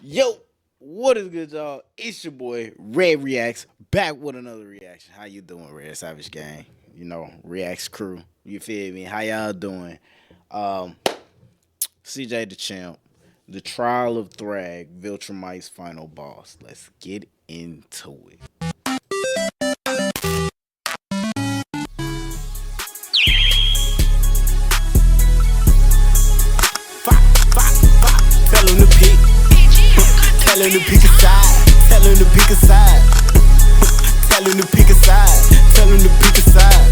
Yo, what is good, y'all? It's your boy Red Reactz back with another reaction. How you doing, Red Savage Gang? You know, Reactz crew. You feel me? How y'all doing? CJ the Champ, the trial of Thragg, Viltramite's final boss. Let's get into it. Tell him to pick. Tell him to pick a side. Tell him to pick a side. Tell him to pick a side. Tell him to pick a side.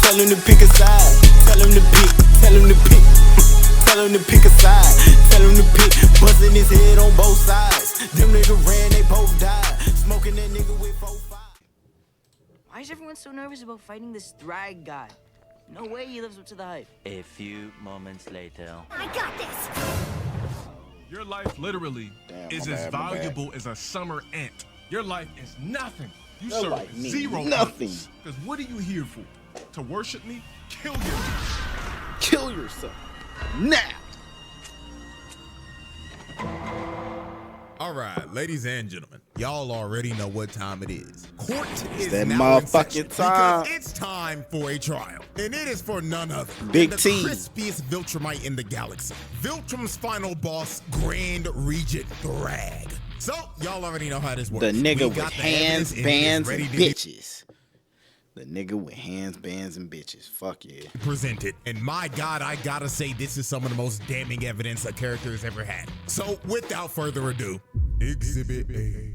Tell him to pick a side. Tell him to pick. Tell him to pick. Tell him to pick a side. Tell him to pick. Busting his head on both sides. Them niggas ran, they both died. Smoking that nigga with 4-5. Why is everyone so nervous about fighting this Thragg guy? No way he lives up to the hype. A few moments later. I got this! Your life literally is as valuable as a summer ant. Your life is nothing. You serve like zero nothing. Because what are you here for? To worship me? Kill yourself. Kill yourself. Now. All right, ladies and gentlemen, y'all already know what time it is. Court is that now in motherfucking session time. because it's time for a trial, and it is for none other Big than T. the crispiest Viltrumite in the galaxy, Viltrum's final boss, Grand Regent Thragg. So y'all already know how this works. The nigga We with got the hands, evidence, and it is bands, ready and to be bitches. The nigga with hands, bands, and bitches. Fuck yeah. presented. And my God, I gotta say, this is some of the most damning evidence a character has ever had. So without further ado, Exhibit A.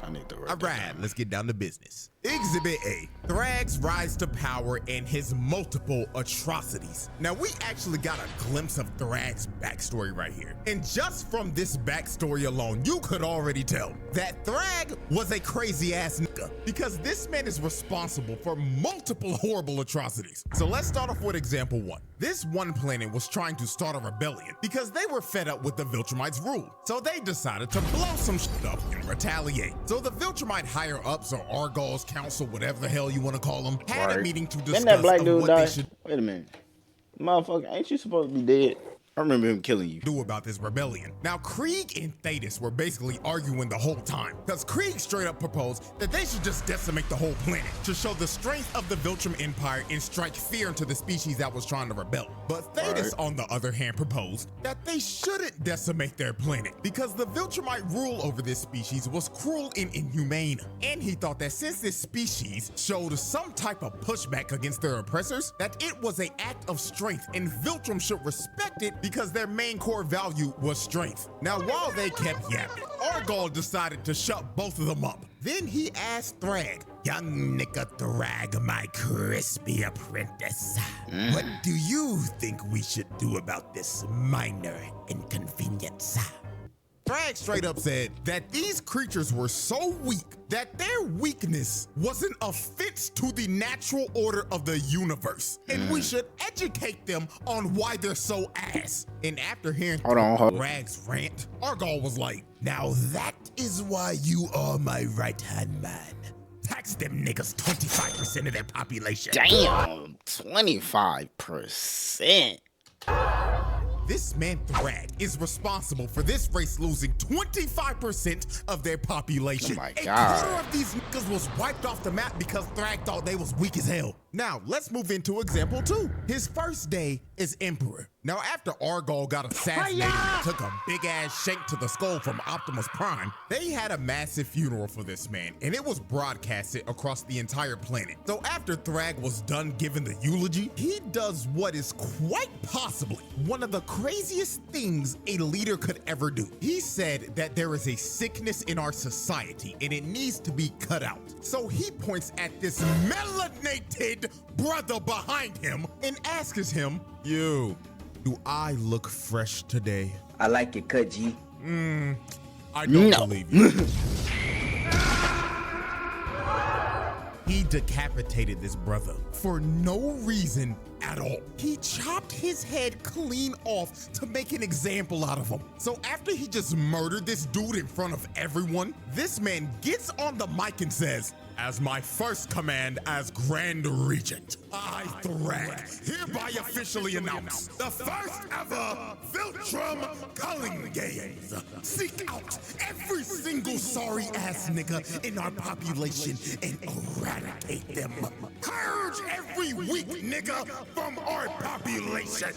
I need to write All that right, down. let's get down to business. Exhibit A, Thragg's rise to power and his multiple atrocities. Now, we actually got a glimpse of Thragg's backstory right here. And just from this backstory alone, you could already tell that Thragg was a crazy ass nigga because this man is responsible for multiple horrible atrocities. So let's start off with example one. This one planet was trying to start a rebellion because they were fed up with the Viltrumites' rule. So they decided to blow some shit up and retaliate. So the Viltrumite higher ups or Argos Council, whatever the hell you want to call them, had a meeting to discuss Didn't that black dude what die? they should Wait a minute. Motherfucker, ain't you supposed to be dead? I remember him killing you. do about this rebellion. Now, Krieg and Thetis were basically arguing the whole time, because Krieg straight up proposed that they should just decimate the whole planet to show the strength of the Viltrum Empire and strike fear into the species that was trying to rebel. But Thetis, on the other hand, proposed that they shouldn't decimate their planet because the Viltrumite rule over this species was cruel and inhumane. And he thought that since this species showed some type of pushback against their oppressors, that it was an act of strength and Viltrum should respect it because their main core value was strength. Now, while they kept yapping, Argol decided to shut both of them up. Then he asked Thragg, "Young nigga Thragg, my crispy apprentice, what do you think we should do about this minor inconvenience?" Thragg straight up said that these creatures were so weak that their weakness was an offense to the natural order of the universe, and we should educate them on why they're so ass. And after hearing Thragg's rant, Argol was like, "Now that is why you are my right-hand man. Tax them niggas 25% of their population." Damn, 25%. This man Thragg is responsible for this race losing 25% of their population. Oh my A God. quarter of these niggas was wiped off the map because Thragg thought they was weak as hell. Now, let's move into example two. His first day as Emperor. Now, after Argol got assassinated and took a big-ass shank to the skull from Optimus Prime, they had a massive funeral for this man, and it was broadcasted across the entire planet. So after Thragg was done giving the eulogy, he does what is quite possibly one of the craziest things a leader could ever do. He said that there is a sickness in our society, and it needs to be cut out. So he points at this melanated brother behind him and asks him, "You, do I look fresh today?" I like it, cut G. I don't believe you. He decapitated this brother for no reason at all. He chopped his head clean off to make an example out of him. So after he just murdered this dude in front of everyone, this man gets on the mic and says, "As my first command as Grand Regent, I, Thragg, hereby officially announce the first ever Viltrum Culling Games. Seek out every single sorry-ass nigga in our population and eradicate them. Purge every weak nigga from our population.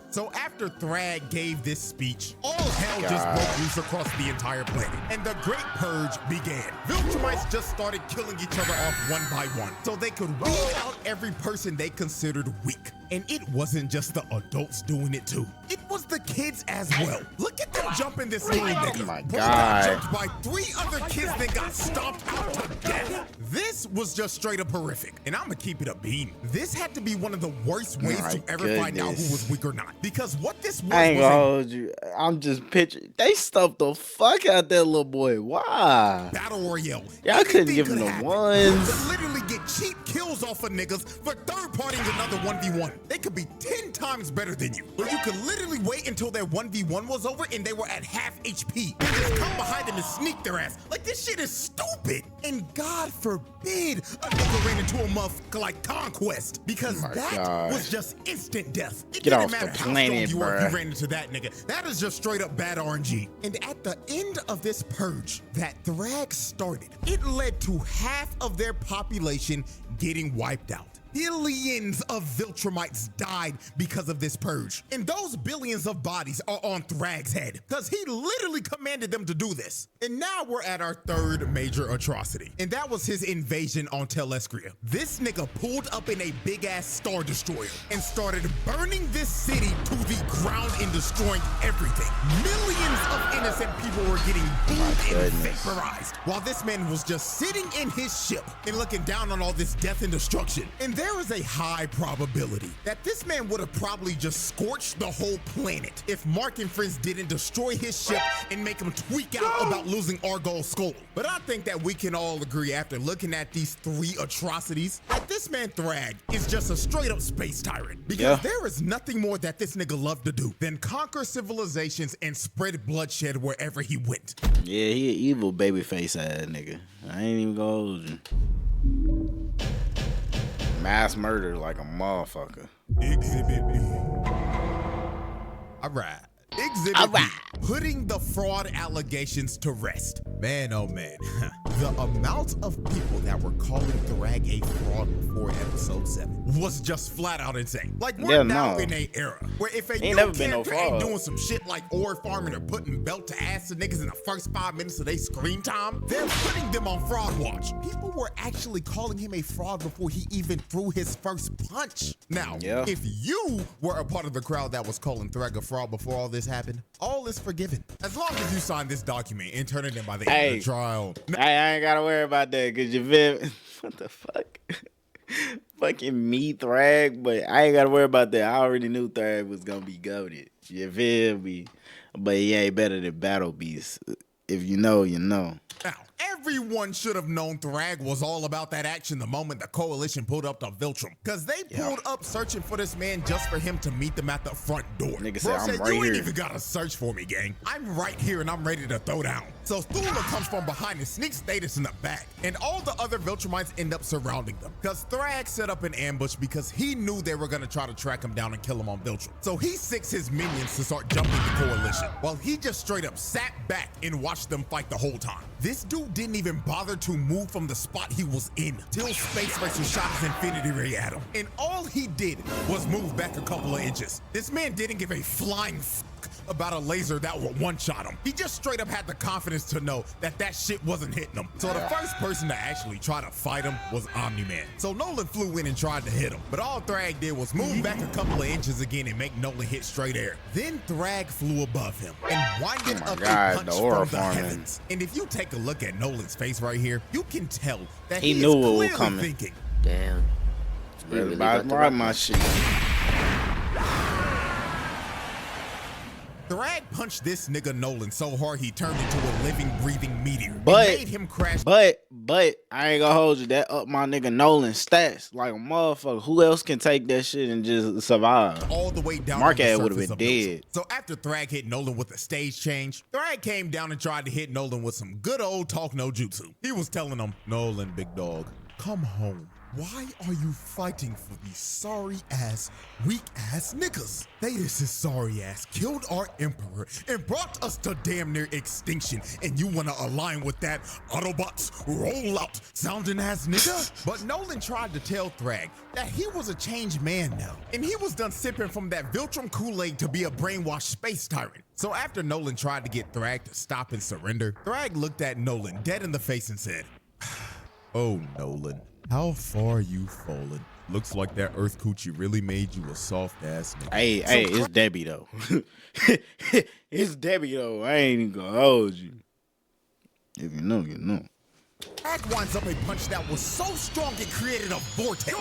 So after Thragg gave this speech, all hell just broke loose across the entire planet, and the Great Purge began. Viltrumites just started killing each other off one by one, so they could weed out every person they considered weak. And it wasn't just the adults doing it too. It was the kids as well. Look at them jumping this little nigga. Oh my Bro got God. jumped by 3 other kids that got stomped out to death. This was just straight up horrific. And I'm gonna keep it a beam. This had to be one of the worst ways My to ever find out who goodness. was weak or not. Because what this was I ain't was gonna a hold you. I'm just picturing. They stuffed the fuck out that little boy. Why? battle royale. Y'all couldn't Anything give him could the happen. ones. You could literally get cheap kills off of niggas for third-partying another 1v1. They could be 10 times better than you. Or you could literally wait until their 1v1 was over and they were at half HP. And just come behind them and sneak their ass. Like, this shit is stupid. And God forbid a nigga ran into a motherfucker like Conquest. Because Oh my that God. was just instant death. It Get didn't off the matter how planet, strong you were, bruh. you ran into that nigga. That is just straight up bad RNG. And at the end of this purge that Thragg started, it led to half of their population getting wiped out. Billions of Viltrumites died because of this purge. And those billions of bodies are on Thragg's head, because he literally commanded them to do this. And now we're at our third major atrocity, and that was his invasion on Telescria. This nigga pulled up in a big-ass Star Destroyer and started burning this city to the ground and destroying everything. Millions of innocent people were getting boomed and goodness. vaporized, while this man was just sitting in his ship and looking down on all this death and destruction. And there is a high probability that this man would have probably just scorched the whole planet if Mark and friends didn't destroy his ship and make him tweak out about losing Argol's skull. But I think that we can all agree after looking at these 3 atrocities that this man Thragg is just a straight up space tyrant. Because there is nothing more that this nigga loved to do than conquer civilizations and spread bloodshed wherever he went. Yeah, he an evil babyface ass nigga. I ain't even gonna hold you. Mass murder like a motherfucker. Exhibit B. All right. Exhibit B. Putting the fraud allegations to rest. Man, oh man. The amount of people that were calling Thragg a fraud before episode 7 was just flat out insane. Like, we're Yeah, now no. in a era where if a Ain't new never been no character ain't fraud. doing some shit like ore farming or putting belt to ass to niggas in the first 5 minutes of their screen time, they're putting them on fraud watch. People were actually calling him a fraud before he even threw his first punch. Now, Yeah. if you were a part of the crowd that was calling Thragg a fraud before all this happened, all is forgiven. As long as you sign this document and turn it in by the end of the trial. I ain't gotta worry about that, cause you feel me? What the fuck? Fucking me, Thragg, but I ain't gotta worry about that. I already knew Thragg was gonna be goated. You feel me? But he ain't better than Battle Beast. If you know, you know. Now, everyone should have known Thragg was all about that action the moment the coalition pulled up to Viltrum. Because they pulled up searching for this man just for him to meet them at the front door. Nigga Bro said, "I'm right you ain't here." even got to search for me, gang. I'm right here and I'm ready to throw down. So Thula comes from behind and sneaks Status in the back. And all the other Viltrumites end up surrounding them. Because Thragg set up an ambush because he knew they were going to try to track him down and kill him on Viltrum. So he sicks his minions to start jumping the coalition, while he just straight up sat back and watched them fight the whole time. This dude didn't even bother to move from the spot he was in till Space Racer shot his Infinity Ray at him. And all he did was move back a couple of inches. This man didn't give a flying fuck about a laser that would one-shot him. He just straight up had the confidence to know that that shit wasn't hitting him. So the first person to actually try to fight him was Omni-Man. So Nolan flew in and tried to hit him, but all Thragg did was move back a couple of inches again and make Nolan hit straight air. Then Thragg flew above him and winded up God, a punch the aura from the farming. heavens. And if you take a look at Nolan's face right here, you can tell that He he knew is what was clearly coming. thinking, Damn. You Really really got about to right my shit. Thragg punched this nigga Nolan so hard he turned into a living, breathing meteor. But- it made him crash. But I ain't gonna hold you. That up my nigga Nolan stats like a motherfucker. Who else can take that shit and just survive? all the way down. Mark on the Ad would've surface been of Viltrum. dead. So after Thragg hit Nolan with a stage change, Thragg came down and tried to hit Nolan with some good old talk no jutsu. He was telling him, "Nolan, big dog, come home. Why are you fighting for these sorry-ass, weak-ass niggas? Thetis' sorry-ass killed our emperor and brought us to damn near extinction, and you wanna align with that Autobots roll out sounding ass nigga? But Nolan tried to tell Thragg that he was a changed man now, and he was done sipping from that Viltrum Kool-Aid to be a brainwashed space tyrant. So after Nolan tried to get Thragg to stop and surrender, Thragg looked at Nolan dead in the face and said, "Oh, Nolan. How far you fallen? Looks like that Earth Coochie really made you a soft ass nigga." Hey, it's Debbie though. It's Debbie though. I ain't even gonna hold you. If you know, you know. Thragg winds up a punch that was so strong it created a vortex.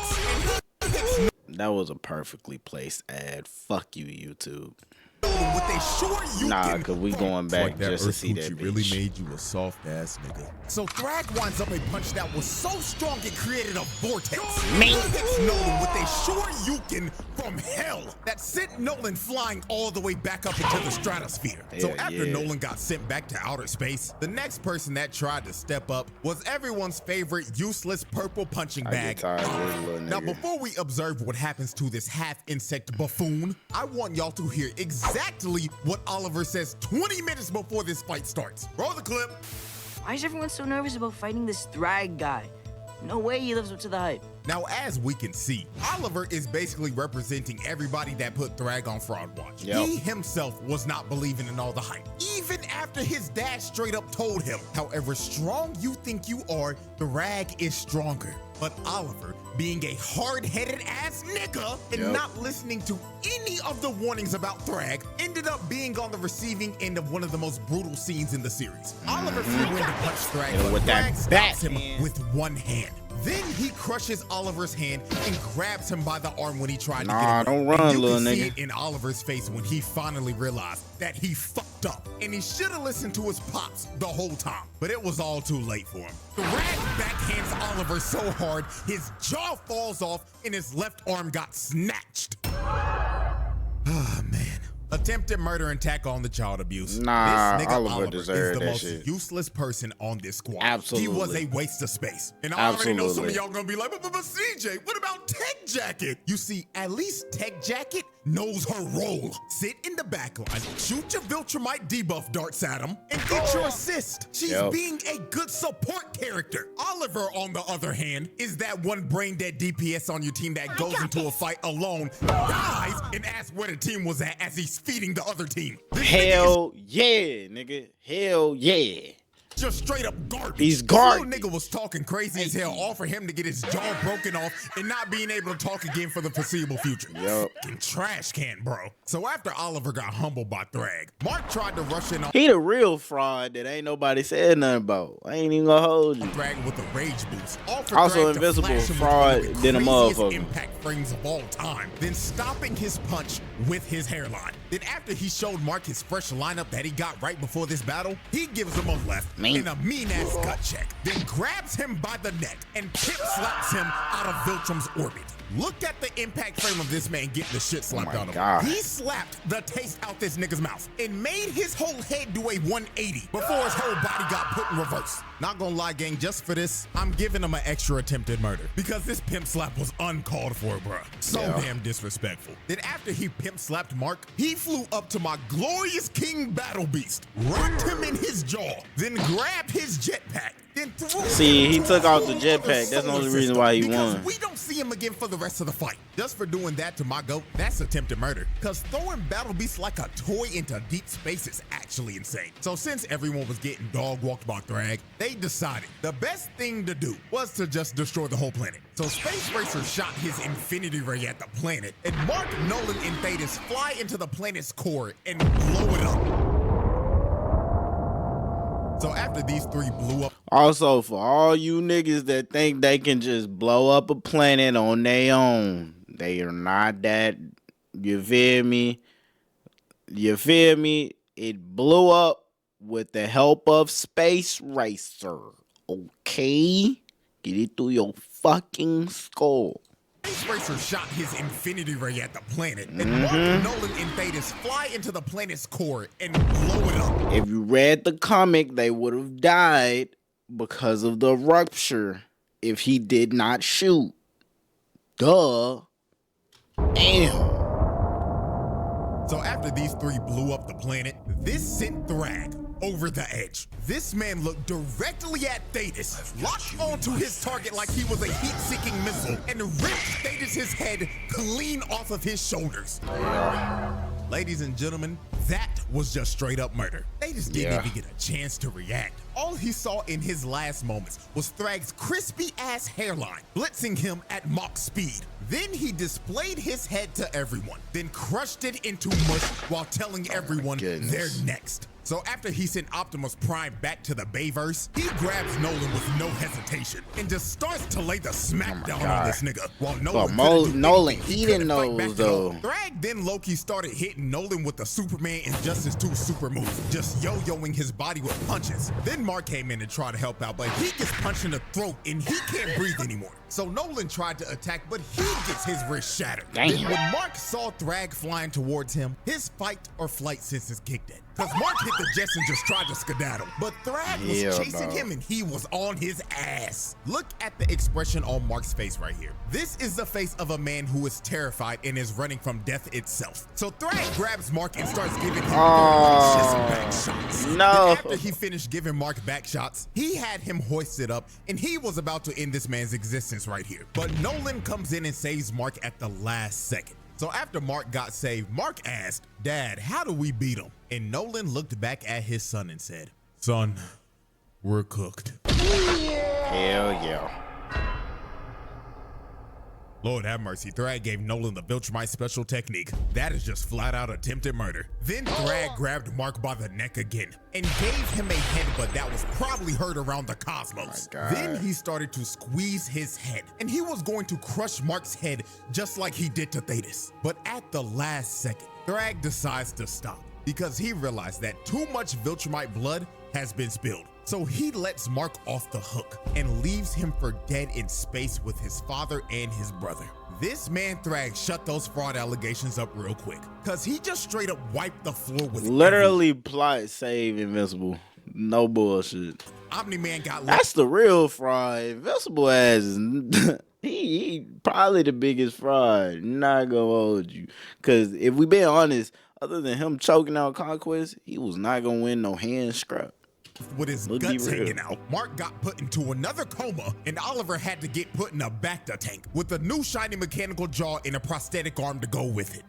That was a perfectly placed ad. Fuck you, YouTube. With a sure you Nah, cause we going back like that just to Earth see that Coochie bitch. really made you a soft ass nigga. So Thragg winds up a punch that was so strong it created a vortex. Hits Nolan with a sure you can from hell that sent Nolan flying all the way back up into the stratosphere. So after Nolan got sent back to outer space, the next person that tried to step up was everyone's favorite useless purple punching bag. Now before we observe what happens to this half insect buffoon, I want y'all to hear exactly what Oliver says 20 minutes before this fight starts. Roll the clip. Why is everyone so nervous about fighting this Thragg guy? No way he lives up to the hype. Now, as we can see, Oliver is basically representing everybody that put Thragg on Fraud Watch. He himself was not believing in all the hype, even after his dad straight up told him, however strong you think you are, Thragg is stronger. But Oliver, being a hard-headed ass nigga and not listening to any of the warnings about Thragg, ended up being on the receiving end of one of the most brutal scenes in the series. Oliver flew in to punch Thragg, but Thragg stops him with one hand. Then he crushes Oliver's hand and grabs him by the arm when he tried to get away. Don't run, you little can see nigga. it in Oliver's face when he finally realized that he fucked up, and he should have listened to his pops the whole time. But it was all too late for him. Thragg backhands Oliver so hard his jaw falls off and his left arm got snatched. Ah, man. Attempted murder and tack on the child abuse. Nah, this nigga Oliver deserved is the that most shit. useless person on this squad. Absolutely. He was a waste of space. And I already know some of Absolutely. y'all gonna be like, but CJ, what about Tech Jacket? You see, at least Tech Jacket knows her role. Sit in the back line, shoot your Viltrumite debuff darts at him, and get your assist. She's being a good support character. Oliver, on the other hand, is that one brain dead DPS on your team that goes into a fight alone, dies, and asks where the team was at as he's feeding the other team. This Hell yeah, nigga. Hell yeah. just straight up garbage. He's This garbage. little nigga was talking crazy as hell, all for him to get his jaw broken off and not being able to talk again for the foreseeable future. Fucking trash can, bro. So after Oliver got humbled by Thragg, Mark tried to rush in on He the real fraud that ain't nobody said nothing about. I ain't even gonna hold you. Thragg with a rage boost. All for Also Thragg to invisible flash him with fraud one of the than a craziest motherfucker. impact frames of all time, then stopping his punch with his hairline. Then after he showed Mark his fresh lineup that he got right before this battle, he gives him a left and a mean-ass gut check, then grabs him by the neck and pip slaps him out of Viltrum's orbit. Look at the impact frame of this man getting the shit slapped out of him. He slapped the taste out this nigga's mouth and made his whole head do a 180 before his whole body got put in reverse. Not gonna lie, gang, just for this, I'm giving him an extra attempted murder because this pimp slap was uncalled for, bruh. So damn disrespectful. Then after he pimp slapped Mark, he flew up to my glorious King Battle Beast, rocked him in his jaw, then grabbed his jetpack, then threw See, he him took to out the other jetpack. That's the solar only reason system why he because won. we don't see him again for the rest of the fight. Just for doing that to my goat, that's attempted murder. Cause throwing Battle Beast like a toy into deep space is actually insane. So since everyone was getting dog walked by Thragg, they decided the best thing to do was to just destroy the whole planet. So Space Racer shot his infinity ray at the planet, and Mark, Nolan, and Thetis fly into the planet's core and blow it up. So after these three blew up, Also, for all you niggas that think they can just blow up a planet on their own, they are not that. You feel me? You feel me? It blew up with the help of Space Racer. Okay? Get it through your fucking skull. Space Racer shot his infinity ray at the planet, and Mark, Nolan, and Thetis fly into the planet's core and blow it up. If you read the comic, they would have died because of the rupture if he did not shoot. Duh. Damn. So after these three blew up the planet, this sent Thragg over the edge. This man looked directly at Thetis, locked onto his target like he was a heat-seeking missile, and ripped Thetis' head clean off of his shoulders. Ladies and gentlemen, that was just straight up murder. Thetis didn't even get a chance to react. All he saw in his last moments was Thragg's crispy-ass hairline, blitzing him at Mach speed. Then he displayed his head to everyone, then crushed it into mush while telling everyone they're next. So after he sent Optimus Prime back to the Bayverse, he grabs Nolan with no hesitation and just starts to lay the smackdown on this nigga. While Nolan eating those though. Thragg then Loki started hitting Nolan with the Superman Injustice 2 super move, just yo-yoing his body with punches. Then Mark came in and tried to help out, but he gets punched in the throat and he can't breathe anymore. So Nolan tried to attack, but he gets his wrist shattered. Damn. Then when Mark saw Thragg flying towards him, his fight or flight senses kicked in. Cause Mark hit the jets and just tried to skedaddle, but Thragg was chasing him and he was on his ass. Look at the expression on Mark's face right here. This is the face of a man who is terrified and is running from death itself. So Thragg grabs Mark and starts giving him back shots. No. Then after he finished giving Mark back shots, he had him hoisted up and he was about to end this man's existence right here. But Nolan comes in and saves Mark at the last second. So after Mark got saved, Mark asked, "Dad, how do we beat him?" And Nolan looked back at his son and said, "Son, we're cooked." Hell yeah. Lord have mercy, Thragg gave Nolan the Viltrumite special technique. That is just flat out attempted murder. Then Thragg grabbed Mark by the neck again and gave him a headbutt that was probably heard around the cosmos. Then he started to squeeze his head and he was going to crush Mark's head just like he did to Thetis. But at the last second, Thragg decides to stop because he realized that too much Viltrumite blood has been spilled. So he lets Mark off the hook and leaves him for dead in space with his father and his brother. This man Thragg shut those fraud allegations up real quick because he just straight up wiped the floor with literally plot save Invincible. No bullshit. Omni-Man got That's the real fraud. Invincible ass is he probably the biggest fraud. Not gonna hold you. Cause if we being honest, other than him choking out Conquest, he was not gonna win no hand scrap. With his guts hanging out. Mark got put into another coma and Oliver had to get put in a Bacta tank with a new shiny mechanical jaw and a prosthetic arm to go with it.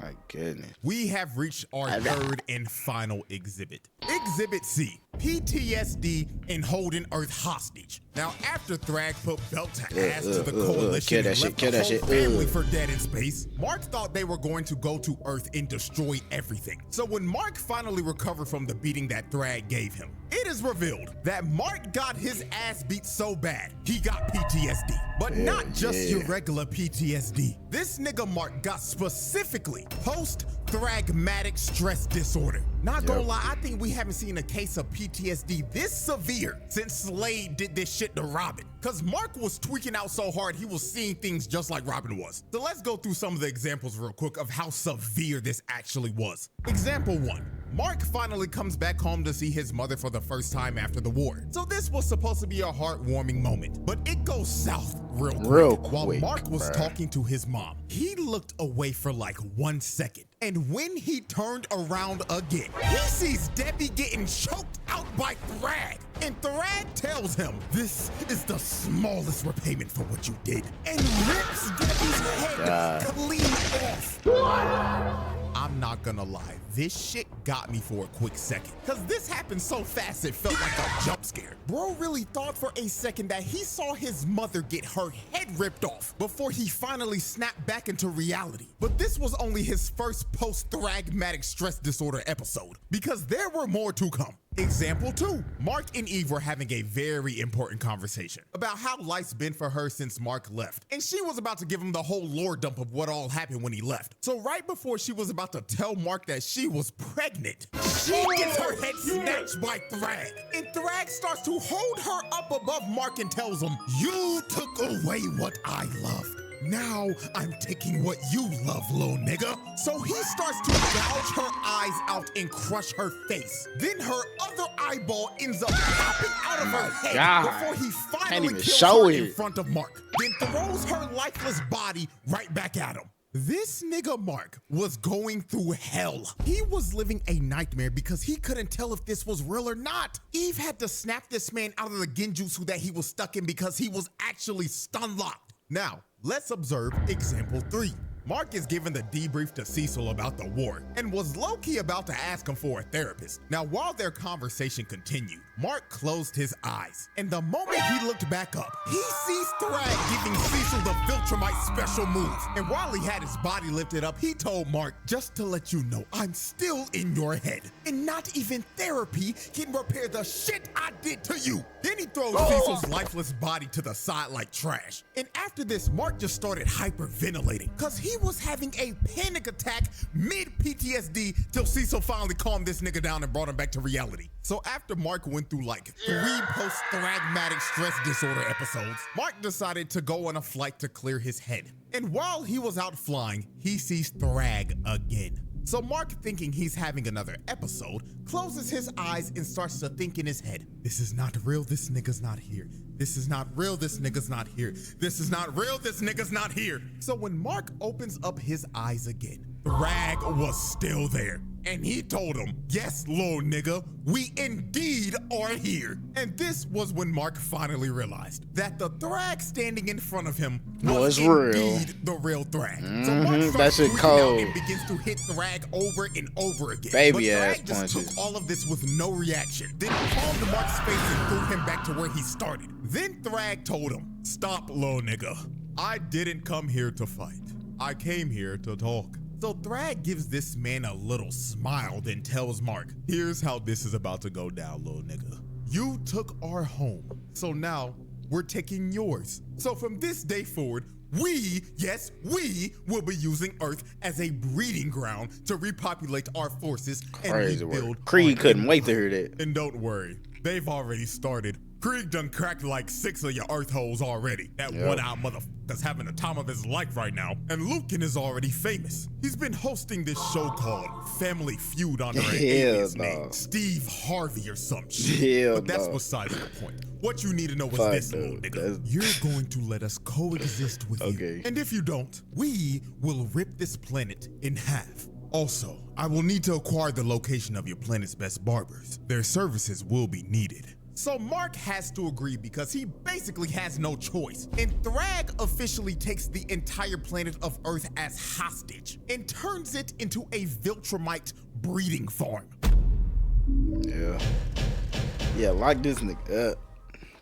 My goodness. We have reached our third and final exhibit. Exhibit C, PTSD and holding Earth hostage. Now, after Thragg put belt to ass to the coalition and left the whole family for dead in space, Mark thought they were going to go to Earth and destroy everything. So when Mark finally recovered from the beating that Thragg gave him, it is revealed that Mark got his ass beat so bad, he got PTSD. But not just your regular PTSD. This nigga Mark got specifically post-thragmatic stress disorder. Not gonna lie, I think we haven't seen a case of PTSD this severe since Slade did this shit to Robin. Cause Mark was tweaking out so hard he was seeing things just like Robin was. So let's go through some of the examples real quick of how severe this actually was. Example 1. Mark finally comes back home to see his mother for the first time after the war. So this was supposed to be a heartwarming moment, but it goes south real quick. While Mark was talking to his mom, he looked away for like 1 second. And when he turned around again, he sees Debbie getting choked out by Thragg. And Thragg tells him, "This is the smallest repayment for what you did," and rips Debbie's head clean off. I'm not gonna lie, this shit got me for a quick second. Cause this happened so fast it felt like a jump scare. Bro really thought for a second that he saw his mother get her head ripped off before he finally snapped back into reality. But this was only his first post-thragmatic stress disorder episode, because there were more to come. Example 2, Mark and Eve were having a very important conversation about how life's been for her since Mark left. And she was about to give him the whole lore dump of what all happened when he left. So right before she was about to tell Mark that she was pregnant, she gets her head snatched by Thragg. And Thragg starts to hold her up above Mark and tells him, "You took away what I loved." Now I'm taking what you love, little nigga. So he starts to gouge her eyes out and crush her face. Then her other eyeball ends up popping out of her head before he finally kills her in front of Mark. Then throws her lifeless body right back at him. This nigga Mark was going through hell. He was living a nightmare because he couldn't tell if this was real or not. Eve had to snap this man out of the genjutsu that he was stuck in because he was actually stun locked. Now, let's observe example 3. Mark is giving the debrief to Cecil about the war and was low-key about to ask him for a therapist. Now, while their conversation continued, Mark closed his eyes, and the moment he looked back up, he sees Thragg giving Cecil the Viltrumite special move. And while he had his body lifted up, he told Mark, just to let you know, I'm still in your head, and not even therapy can repair the shit I did to you. Then he throws Cecil's lifeless body to the side like trash. And after this, Mark just started hyperventilating, because he was having a panic attack mid-PTSD till Cecil finally calmed this nigga down and brought him back to reality. So after Mark went through like 3 post-thragmatic stress disorder episodes, Mark decided to go on a flight to clear his head. And while he was out flying, he sees Thragg again. So Mark, thinking he's having another episode, closes his eyes and starts to think in his head, this is not real, this nigga's not here. This is not real, this nigga's not here. This is not real, this nigga's not here. So when Mark opens up his eyes again, Thragg was still there. And he told him, yes, little nigga, we indeed are here. And this was when Mark finally realized that the Thragg standing in front of him was indeed the real Thragg. So Mark starts freaking out and begins to hit Thragg over and over again. But Thragg just took all of this with no reaction. Then palmed Mark's face and threw him back to where he started. Then Thragg told him, stop, little nigga. I didn't come here to fight. I came here to talk. So Thragg gives this man a little smile, then tells Mark, here's how this is about to go down, little nigga. You took our home, so now we're taking yours. So from this day forward, we, yes, we will be using Earth as a breeding ground to repopulate our forces and rebuild. Krieg couldn't wait to hear that. And don't worry, they've already started. Krieg done cracked like 6 of your Earth holes already. That one-eyed motherfucker's having the time of his life right now. And Lucan is already famous. He's been hosting this show called Family Feud under an alias named Steve Harvey or some shit. But that's besides the point. What you need to know is this, little nigga. You're going to let us coexist with you. And if you don't, we will rip this planet in half. Also, I will need to acquire the location of your planet's best barbers. Their services will be needed. So Mark has to agree because he basically has no choice. And Thragg officially takes the entire planet of Earth as hostage and turns it into a Viltrumite breeding farm. Yeah, lock this nigga up.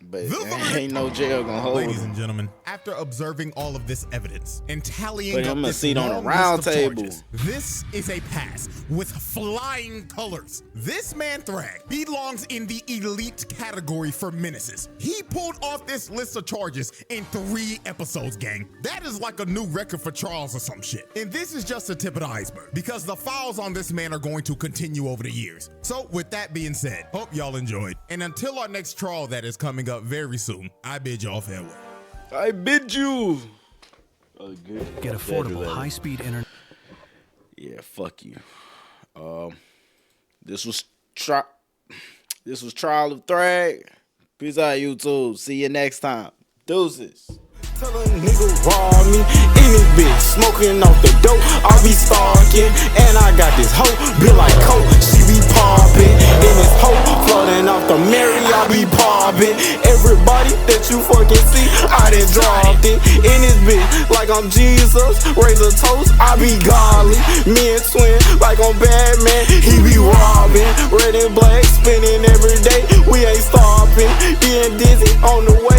But ain't no jail gonna hold him. Ladies and gentlemen, after observing all of this evidence and tallying up this seat on a round table, this is a pass with flying colors. This man Thragg belongs in the elite category for menaces. He pulled off this list of charges in 3 episodes, gang. That is like a new record for Charles or some shit. And this is just the tip of the iceberg because the files on this man are going to continue over the years. So with that being said, hope y'all enjoyed. And until our next trial that is coming up very soon, I bid y'all farewell. I bid you. Get affordable high-speed internet. Yeah, fuck you. This was Trial of Thragg. Peace out, YouTube. See you next time. Deuces. Tell a nigga raw me in this bitch, smoking off the dope. I be stalking, and I got this hoe built like coke. She be popping, in this hoe floating off the Mary. I be popping. Everybody that you fucking see, I done dropped it in this bitch like I'm Jesus. Raise a toast, I be godly. Me and Twin like I'm Batman. He be robbing, red and black, spinning every day. We ain't stopping, being dizzy on the way.